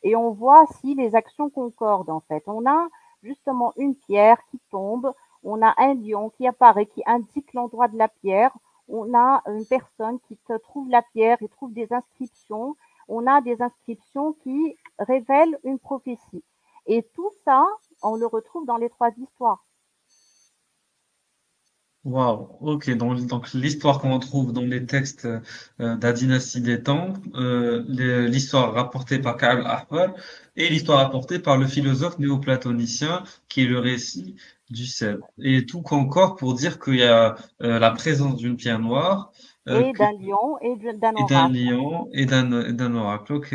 et on voit si les actions concordent en fait. On a justement une pierre qui tombe, on a un lion qui apparaît, qui indique l'endroit de la pierre, on a une personne qui te trouve la pierre et trouve des inscriptions, on a des inscriptions qui révèlent une prophétie. Et tout ça, on le retrouve dans les trois histoires. Waouh, ok, donc l'histoire qu'on retrouve dans les textes de la dynastie des Tang, l'histoire rapportée par Ka'b al-Ahbar et l'histoire rapportée par le philosophe néoplatonicien qui est le récit du Cèdre. Et tout concorde pour dire qu'il y a la présence d'une pierre noire Et d'un lion et d'un et d'un oracle. lion et d'un oracle. Ok.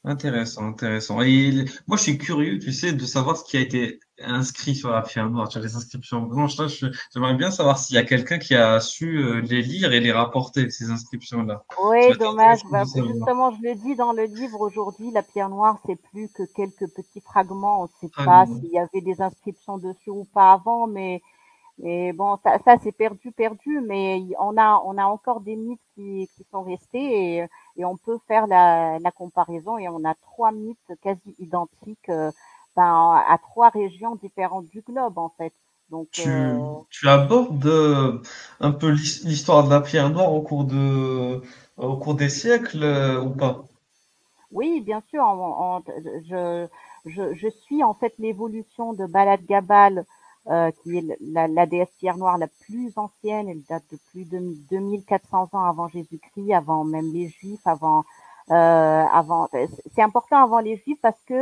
Intéressant, intéressant. Et moi, je suis curieux, tu sais, de savoir ce qui a été inscrit sur la pierre noire, sur les inscriptions blanches. Là, j'aimerais bien savoir s'il y a quelqu'un qui a su les lire et les rapporter, ces inscriptions-là. Ça Oui, va être dommage. intéressant de Bah, savoir. justement, je le dis dans le livre, aujourd'hui, la pierre noire, c'est plus que quelques petits fragments. On ne sait pas Fragment. s'il y avait des inscriptions dessus ou pas avant, mais bon, ça c'est perdu, perdu. Mais on a encore des mythes qui sont restés et on peut faire la comparaison. Et on a trois mythes quasi identiques ben, à trois régions différentes du globe, en fait. Donc, Tu abordes un peu l'histoire de la pierre noire au cours des siècles ou pas? oui, bien sûr, je, je suis en fait l'évolution de Balad Gabal, qui est la déesse pierre noire la plus ancienne. Elle date de plus de 2400 ans avant Jésus-Christ, avant même les Juifs, avant, c'est important avant les Juifs parce que